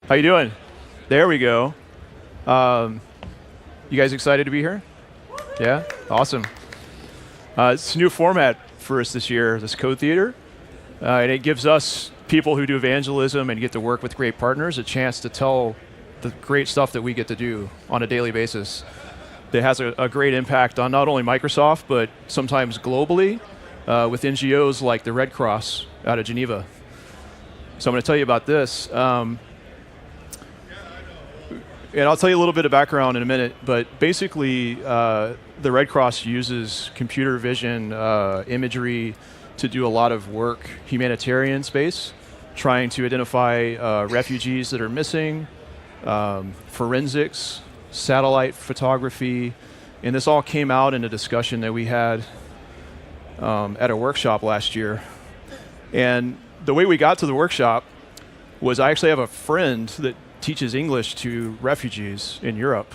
How you doing? There we go. You guys excited to be here? Yeah? Awesome. It's a new format for us this year, this Code Theater. And it gives us, people who do evangelism and get to work with great partners, a chance to tell the great stuff that we get to do on a daily basis that has a great impact on not only Microsoft, but sometimes globally with NGOs like the Red Cross out of Geneva. So I'm going to tell you about this. And I'll tell you a little bit of background in a minute, but basically the Red Cross uses computer vision imagery to do a lot of work, humanitarian space, trying to identify refugees that are missing, forensics, satellite photography, and this all came out in a discussion that we had at a workshop last year. And the way we got to the workshop was I actually have a friend that teaches English to refugees in Europe.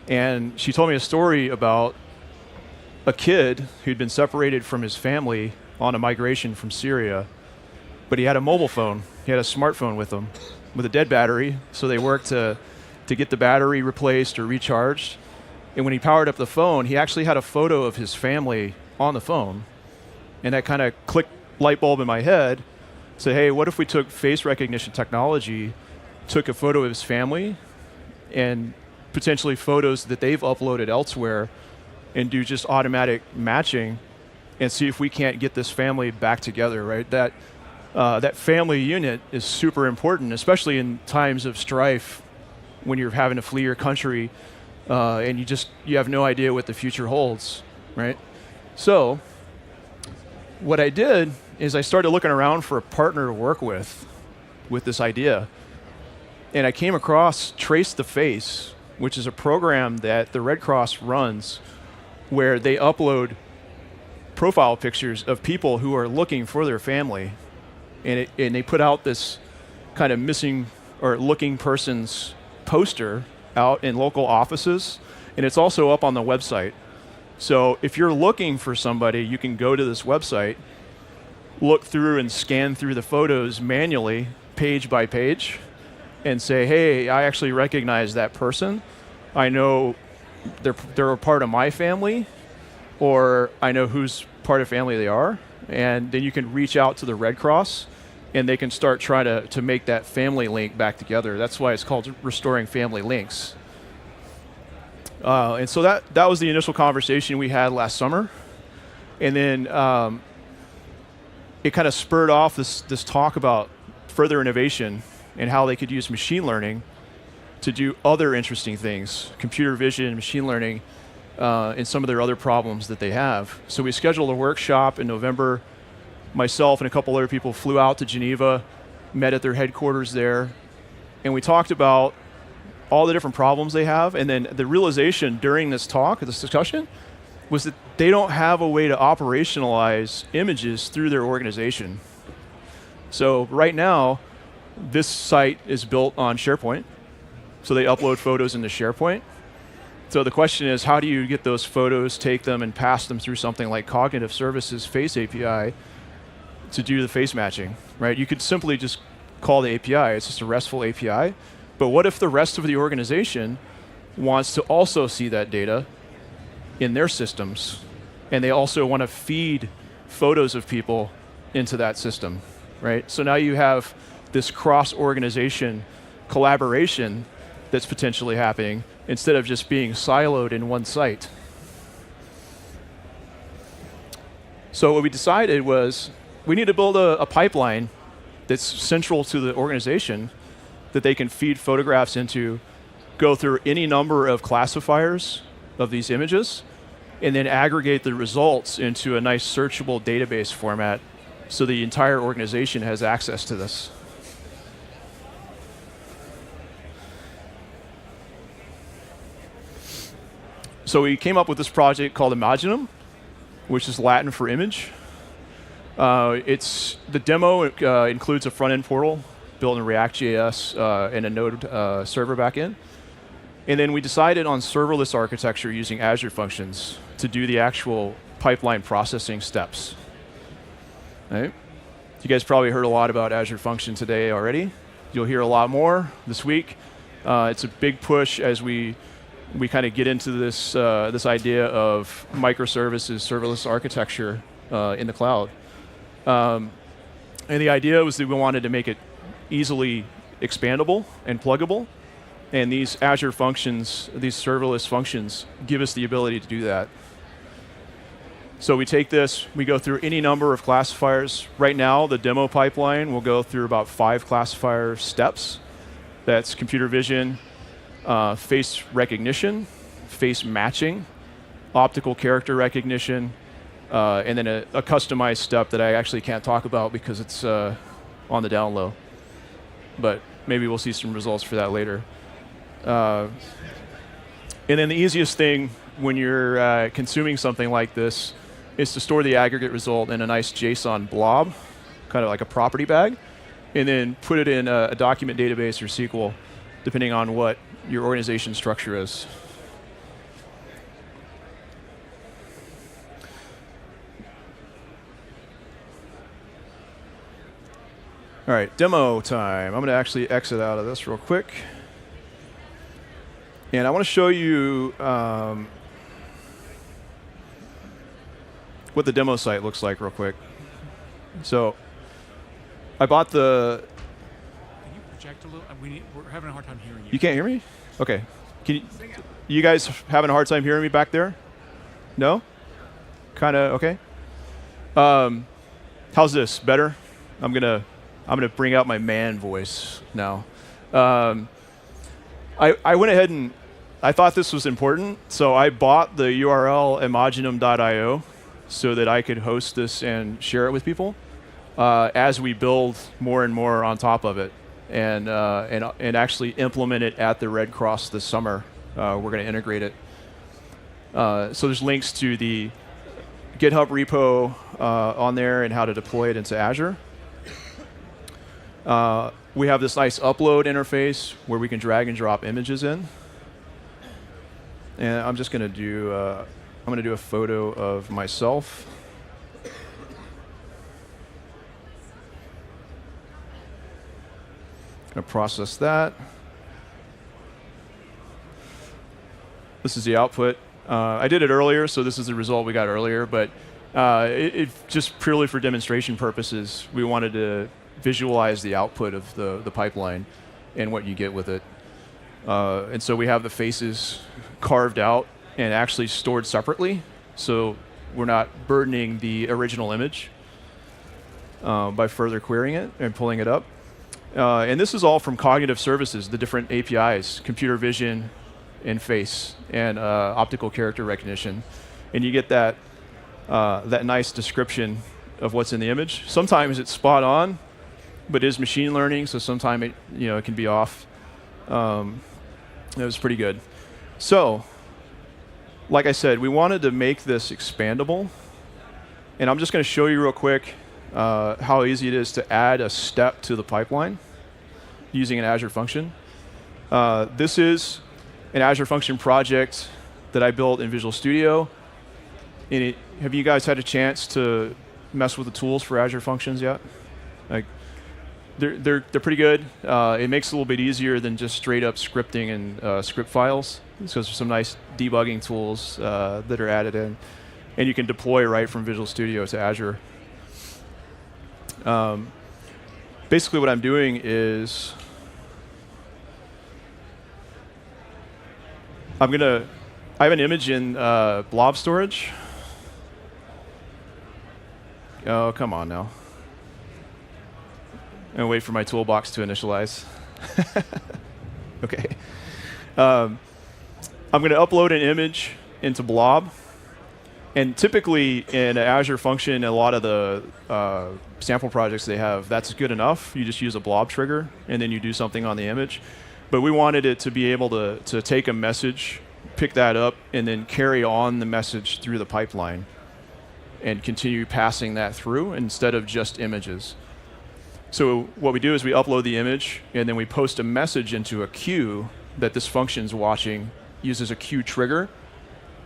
And she told me a story about a kid who'd been separated from his family on a migration from Syria, but he had a mobile phone. He had a smartphone with him with a dead battery, so they worked to get the battery replaced or recharged. And when he powered up the phone, he actually had a photo of his family on the phone. And that kind of clicked light bulb in my head, said, hey, what if we took face recognition technology, took a photo of his family and potentially photos that they've uploaded elsewhere and do just automatic matching and see if we can't get this family back together, right? That family unit is super important, especially in times of strife when you're having to flee your country and you have no idea what the future holds, right? So what I did is I started looking around for a partner to work with this idea. And I came across Trace the Face, which is a program that the Red Cross runs where they upload profile pictures of people who are looking for their family. And they put out this kind of missing or looking persons poster out in local offices. And it's also up on the website. So if you're looking for somebody, you can go to this website, look through and scan through the photos manually, page by page, and say, hey, I actually recognize that person. I know they're a part of my family, or I know whose part of family they are. And then you can reach out to the Red Cross, and they can start trying to make that family link back together. That's why it's called Restoring Family Links. And so that was the initial conversation we had last summer. And then it kind of spurred off this talk about further innovation and how they could use machine learning to do other interesting things, computer vision, machine learning, and some of their other problems that they have. So we scheduled a workshop in November. Myself and a couple other people flew out to Geneva, met at their headquarters there, and we talked about all the different problems they have. And then the realization during this talk, this discussion, was that they don't have a way to operationalize images through their organization. So right now, this site is built on SharePoint. So they upload photos into SharePoint. So the question is, how do you get those photos, take them, and pass them through something like Cognitive Services Face API to do the face matching, right? You could simply just call the API. It's just a RESTful API. But what if the rest of the organization wants to also see that data in their systems, and they also want to feed photos of people into that system, right? So now you have this cross-organization collaboration that's potentially happening instead of just being siloed in one site. So what we decided was we need to build a pipeline that's central to the organization that they can feed photographs into, go through any number of classifiers of these images, and then aggregate the results into a nice searchable database format so the entire organization has access to this. So we came up with this project called Imaginum, which is Latin for image. The demo includes a front-end portal built in React.js and a Node server backend. And then we decided on serverless architecture using Azure Functions to do the actual pipeline processing steps. Right? You guys probably heard a lot about Azure Function today already. You'll hear a lot more this week. It's a big push as we kind of get into this this idea of microservices, serverless architecture in the cloud. And the idea was that we wanted to make it easily expandable and pluggable. And these Azure functions, these serverless functions, give us the ability to do that. So we take this, we go through any number of classifiers. Right now, the demo pipeline will go through about 5 classifier steps. That's computer vision, face recognition, face matching, optical character recognition, and then a customized step that I actually can't talk about because it's on the down low. But maybe we'll see some results for that later. And then the easiest thing when you're consuming something like this is to store the aggregate result in a nice JSON blob, kind of like a property bag, and then put it in a document database or SQL, depending on what your organization structure is. All right, demo time. I'm going to actually exit out of this real quick. And I want to show you what the demo site looks like real quick. So I bought the... Can you project a little? We're having a hard time hearing you. You can't hear me? Okay. You guys having a hard time hearing me back there? No? Kind of okay. How's this? Better? I'm gonna bring out my man voice now. I went ahead and I thought this was important, so I bought the URL imaginum.io so that I could host this and share it with people as we build more and more on top of it, and actually implement it at the Red Cross this summer. We're going to integrate it. So there's links to the GitHub repo on there and how to deploy it into Azure. We have this nice upload interface where we can drag and drop images in. And I'm just going to do a photo of myself. Going to process that. This is the output. I did it earlier, so this is the result we got earlier, but it just purely for demonstration purposes, we wanted to visualize the output of the pipeline and what you get with it. And so we have the faces carved out and actually stored separately, so we're not burdening the original image by further querying it and pulling it up. And this is all from cognitive services, the different APIs, computer vision and face and optical character recognition. And you get that nice description of what's in the image. Sometimes it's spot on, but it is machine learning, so sometimes it can be off. It was pretty good. So, like I said, we wanted to make this expandable, and I'm just going to show you real quick how easy it is to add a step to the pipeline using an Azure function. This is an Azure function project that I built in Visual Studio. Have you guys had a chance to mess with the tools for Azure functions yet? They're pretty good. It makes it a little bit easier than just straight up scripting and script files. So there's some nice debugging tools that are added in, and you can deploy right from Visual Studio to Azure. Basically, what I'm doing is I have an image in blob storage. Oh, come on now. And wait for my toolbox to initialize. Okay. I'm going to upload an image into blob. And typically in an Azure function, a lot of the sample projects they have, that's good enough. You just use a blob trigger, and then you do something on the image. But we wanted it to be able to take a message, pick that up, and then carry on the message through the pipeline and continue passing that through instead of just images. So what we do is we upload the image, and then we post a message into a queue that this function's watching, uses a queue trigger,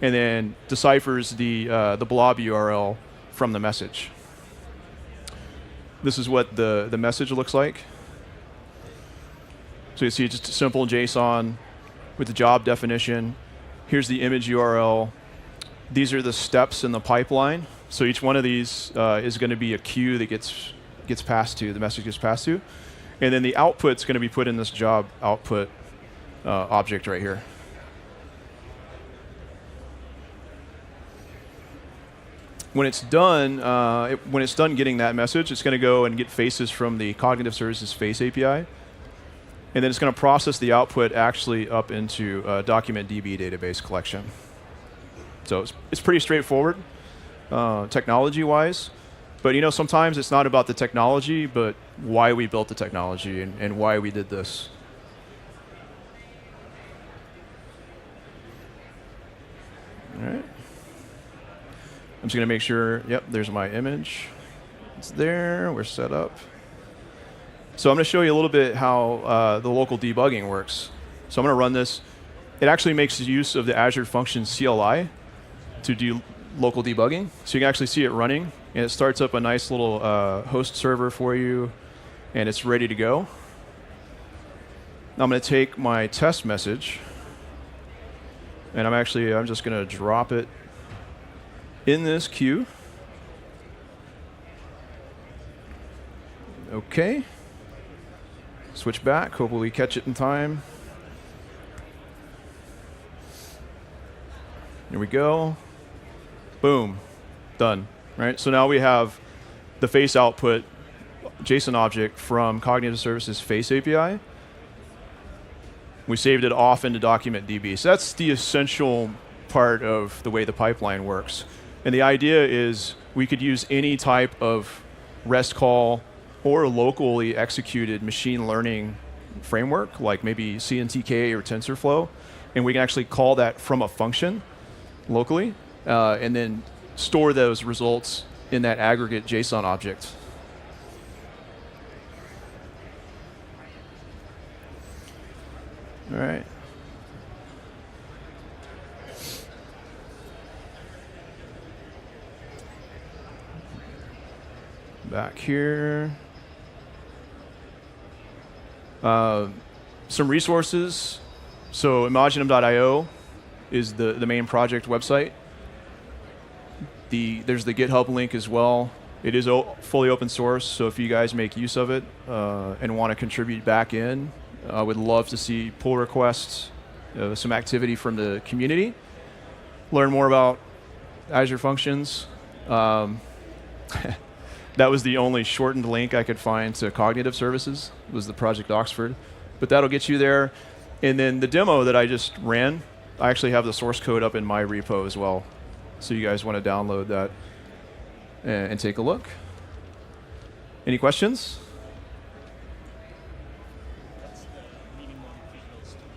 and then deciphers the blob URL from the message. This is what the message looks like. So you see just a simple JSON with the job definition. Here's the image URL. These are the steps in the pipeline. So each one of these is going to be a queue that gets passed to, the message gets passed to. And then the output's going to be put in this job output object right here. When it's done, getting that message, it's going to go and get faces from the Cognitive Services Face API, and then it's going to process the output actually up into a document DB database collection. So it's pretty straightforward, technology-wise. But sometimes it's not about the technology, but why we built the technology and why we did this. All right. I'm just going to make sure, yep, there's my image. It's there, we're set up. So I'm going to show you a little bit how the local debugging works. So I'm going to run this. It actually makes use of the Azure Functions CLI to do local debugging. So you can actually see it running, and it starts up a nice little host server for you, and it's ready to go. Now I'm going to take my test message, and I'm just going to drop it in this queue. Okay. Switch back, hopefully we catch it in time. Here we go. Boom. Done. Right? So now we have the face output JSON object from Cognitive Services Face API. We saved it off into document DB. So that's the essential part of the way the pipeline works. And the idea is we could use any type of REST call or locally executed machine learning framework, like maybe CNTK or TensorFlow, and we can actually call that from a function locally, and then store those results in that aggregate JSON object. All right. Back here. Some resources. So Imaginum.io is the main project website. There's the GitHub link as well. It is fully open source, so if you guys make use of it and want to contribute back in, I would love to see pull requests, some activity from the community. Learn more about Azure Functions. That was the only shortened link I could find to Cognitive Services, was the Project Oxford. But that'll get you there. And then the demo that I just ran, I actually have the source code up in my repo as well. So you guys want to download that and take a look. Any questions? What's the minimum Visual Studio?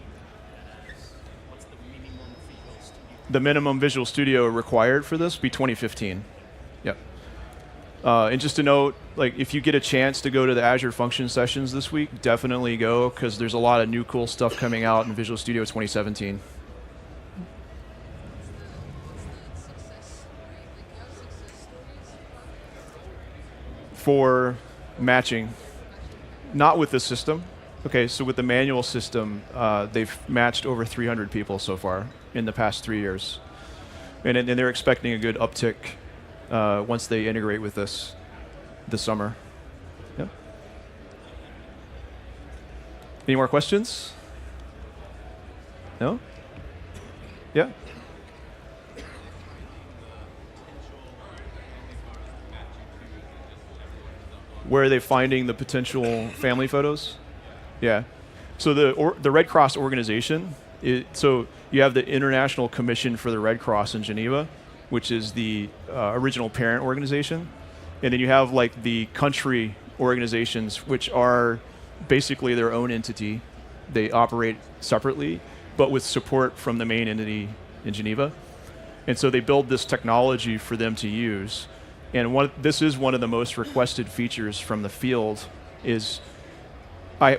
What's the minimum Visual Studio? The minimum Visual Studio required for this would be 2015. Yep. And just a note, like if you get a chance to go to the Azure Function sessions this week, definitely go, because there's a lot of new cool stuff coming out in Visual Studio 2017. For matching, not with the system. Okay, so with the manual system, they've matched over 300 people so far in the past 3 years. And they're expecting a good uptick once they integrate with this summer. Yep. Any more questions? No? Yeah? Where are they finding the potential family photos? Yeah. So the Red Cross organization, so you have the International Commission for the Red Cross in Geneva, which is the original parent organization. And then you have like the country organizations, which are basically their own entity. They operate separately, but with support from the main entity in Geneva. And so they build this technology for them to use. And this is one of the most requested features from the field is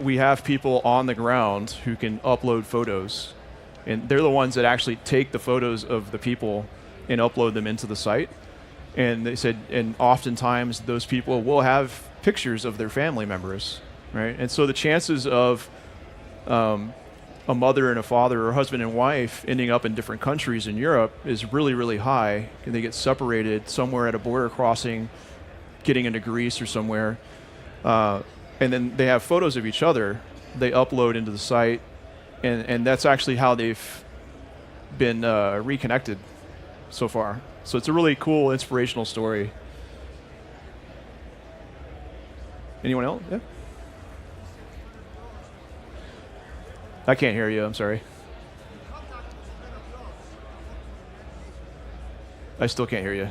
we have people on the ground who can upload photos. And they're the ones that actually take the photos of the people and upload them into the site. And they said, and oftentimes those people will have pictures of their family members, right? And so the chances of a mother and a father or a husband and wife ending up in different countries in Europe is really, really high. And they get separated somewhere at a border crossing, getting into Greece or somewhere. And then they have photos of each other they upload into the site. And that's actually how they've been reconnected so far. So it's a really cool, inspirational story. Anyone else? Yeah. I can't hear you. I'm sorry. I still can't hear you.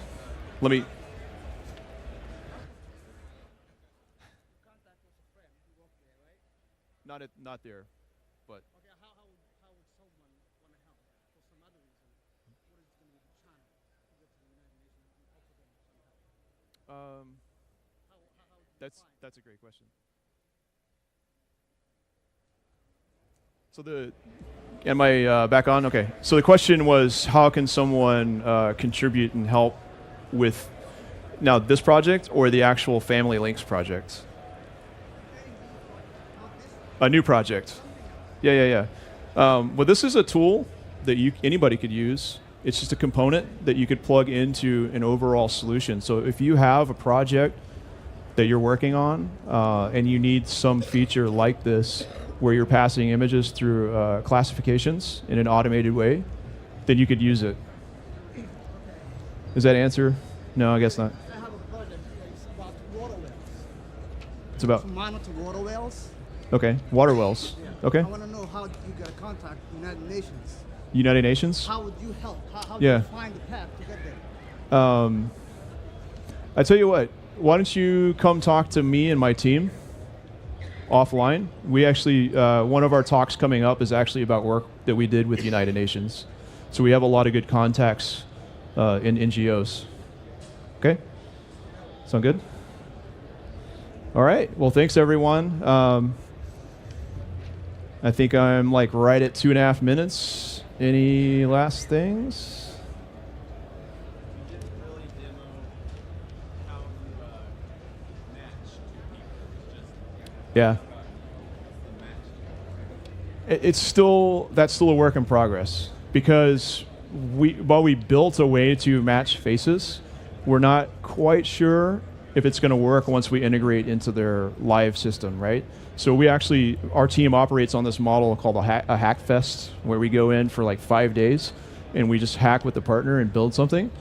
Let me. Not there, but. Okay, how would someone want to help for some other reason? What is going to be the channel to go to the United Nations and offer them some help? How would you That's a great question. Am I back on? Okay. So the question was, how can someone contribute and help with now this project or the actual Family Links project? A new project. Yeah. Well, this is a tool that anybody could use. It's just a component that you could plug into an overall solution. So if you have a project that you're working on and you need some feature like this, where you're passing images through classifications in an automated way, then you could use it. Does that answer? No, I guess not. I have a project that's about water wells. It's about, To monitor water wells. okay, water wells. Yeah. Okay. I want to know how you got to contact the United Nations. United Nations? How would you help? How do Yeah. you find the path to get there? I tell you what, why don't you come talk to me and my team offline? We actually, one of our talks coming up is actually about work that we did with the United Nations. So we have a lot of good contacts in NGOs. Okay? Sound good? All right. Well, thanks everyone. I think I'm like right at 2.5 minutes. Any last things? You didn't really demo how to match two people. Just Yeah. the match. That's still a work in progress, because while we built a way to match faces, we're not quite sure if it's going to work once we integrate into their live system, right? So our team operates on this model called a hack fest, where we go in for like 5 days and we just hack with the partner and build something.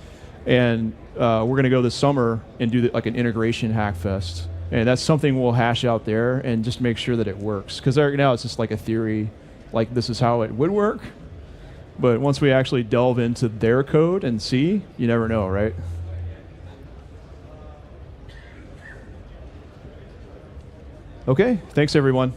And we're going to go this summer and do like an integration hack fest. And that's something we'll hash out there and just make sure that it works. Because right now it's just like a theory, like this is how it would work. But once we actually delve into their code and see, you never know, right? Okay, thanks everyone.